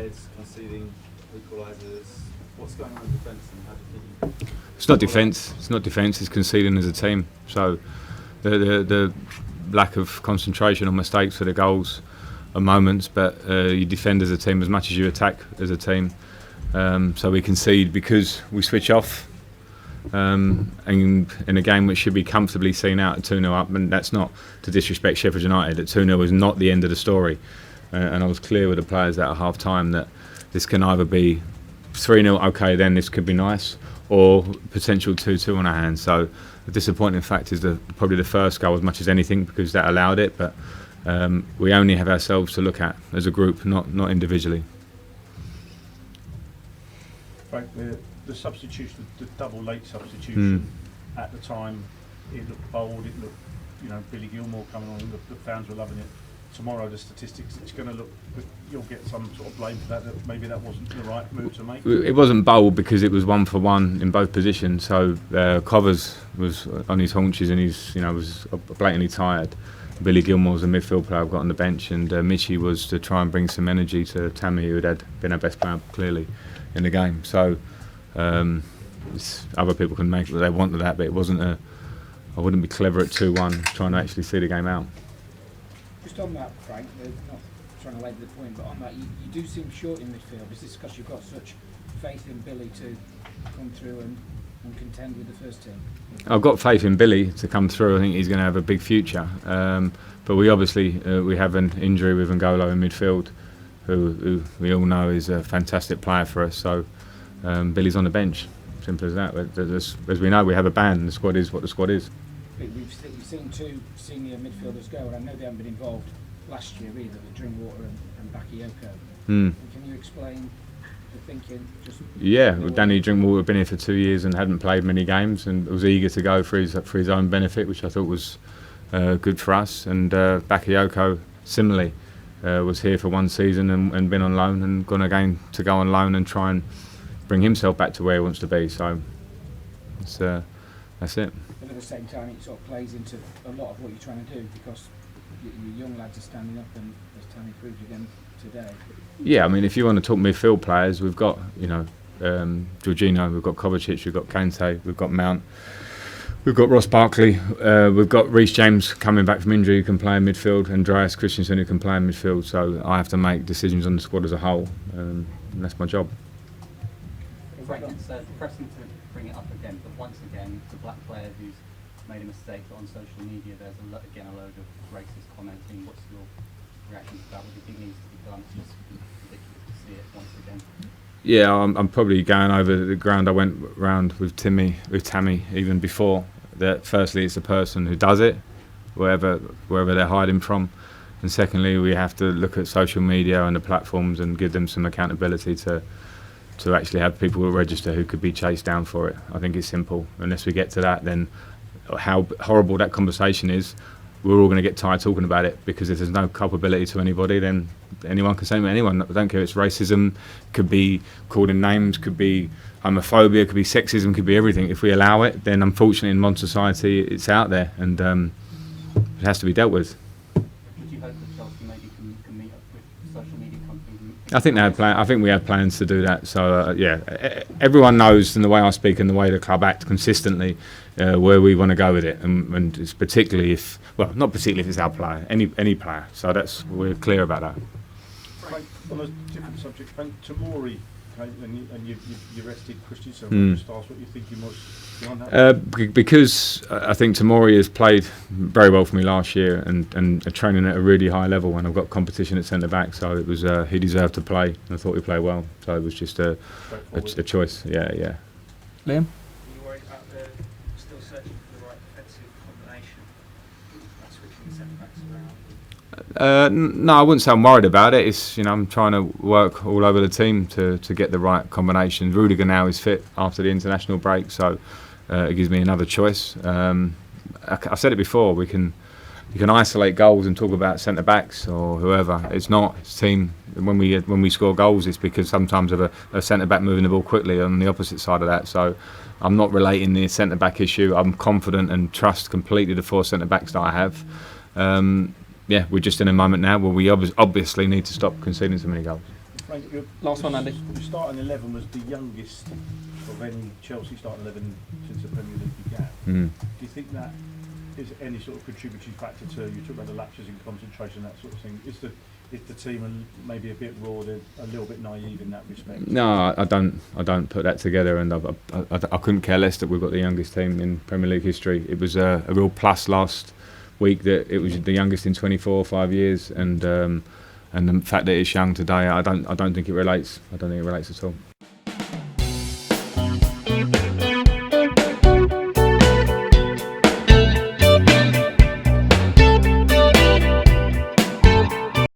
heads, conceding equalisers. What's going on in defence, and how do you think? It's not defence. It's not defence. It's conceding as a team. So the lack of concentration or mistakes for the goals are moments, but you defend as a team as much as you attack as a team. So we concede because we switch off. And in a game which should be comfortably seen out at 2-0 up, and that's not to disrespect Sheffield United, that 2-0 is not the end of the story. And I was clear with the players at half time that this can either be 3-0, okay, then this could be nice, or potential 2-2 on our hands. So the disappointing fact is probably the first goal as much as anything, because that allowed it, but we only have ourselves to look at as a group, not individually. Frank, the substitution, the double late substitution at the time, it looked bold, it looked, Billy Gilmore coming on, the fans were loving it. Tomorrow, the statistics, it's going to look, you'll get some sort of blame for that maybe that wasn't the right move to make. It wasn't bold because it was 1-for-1 in both positions. So Covers was on his haunches and was blatantly tired. Billy Gilmore was a midfield player I've got on the bench, and Michi was to try and bring some energy to Tammy, who had been our best player clearly in the game. So other people can make what they want of that, but it wasn't I wouldn't be clever at 2-1 trying to actually see the game out. Just on that, Frank, not trying to labour the point, but on that, you do seem short in midfield. Is this because you've got such faith in Billy to come through and contend with the first team? I've got faith in Billy to come through. I think he's going to have a big future. But we obviously we have an injury with N'Golo in midfield, who we all know is a fantastic player for us. So Billy's on the bench. Simple as that. As we know, we have a ban. The squad is what the squad is. You've seen two senior midfielders go, and I know they haven't been involved last year either, with Drinkwater and Bakayoko. Can you explain the thinking? Danny Drinkwater had been here for 2 years and hadn't played many games, and was eager to go for his own benefit, which I thought was good for us. And Bakayoko similarly was here for 1 season and been on loan, and gone again to go on loan and try and bring himself back to where he wants to be. So that's it. But at the same time, it sort of plays into a lot of what you're trying to do, because your young lads are standing up, and as Tammy proved again today. Yeah, I mean, if you want to talk midfield players, we've got Jorginho, we've got Kovacic, we've got Kante, we've got Mount, we've got Ross Barkley, we've got Reece James coming back from injury who can play in midfield, and Andreas Christensen who can play in midfield. So I have to make decisions on the squad as a whole, and that's my job. Frank, it's pressing to bring it up again, but once again, the black player who's made a mistake, but on social media there's a load of racist commenting. What's your reaction to that? What do you think needs to be done? It's just ridiculous to see it once again. Yeah, I'm probably going over the ground I went round with Tammy even before. That firstly, it's the person who does it, wherever they're hiding from, and secondly, we have to look at social media and the platforms and give them some accountability to actually have people register who could be chased down for it. I think it's simple. Unless we get to that, then how horrible that conversation is, we're all going to get tired talking about it, because if there's no culpability to anybody, then anyone can say to anyone. I don't care if it's racism, could be calling names, could be homophobia, could be sexism, could be everything. If we allow it, then unfortunately in modern society it's out there, and it has to be dealt with. Would you hope that Chelsea maybe can meet up with social media companies? I think we have plans to do that. So everyone knows, in the way I speak and the way the club act consistently, where we want to go with it, and it's particularly not particularly if it's our player, any player. So we're clear about that. Frank, on a different subject, Frank, Tomori, and you arrested Christensen. So just ask what you're thinking was behind that. Because I think Tomori has played very well for me last year, and training at a really high level, and I've got competition at centre back, so it was he deserved to play, and I thought he played well. So it was just a choice. Yeah. Liam? Are you worried about still searching for the right defensive combination, switching the centre backs around? No, I wouldn't say I'm worried about it. It's I'm trying to work all over the team to get the right combination. Rudiger now is fit after the international break, so it gives me another choice. I said it before. You can isolate goals and talk about centre backs or whoever. It's not. It's team. When we score goals, it's because sometimes of a centre back moving the ball quickly on the opposite side of that. So I'm not relating the centre back issue. I'm confident and trust completely the 4 centre backs that I have. We're just in a moment now where we obviously need to stop conceding so many goals. Frank, Last one, Andy. Your starting 11 was the youngest of any Chelsea starting 11 since the Premier League began. Mm. Do you think that is any sort of contributory factor to, you talk about the lapses in concentration, that sort of thing? Is the team maybe a bit raw, a little bit naive in that respect? No, I don't put that together, and I couldn't care less that we've got the youngest team in Premier League history. It was a real plus last week that it was the youngest in 24 or 5 years, and the fact that it's young today, I don't think it relates. I don't think it relates at all.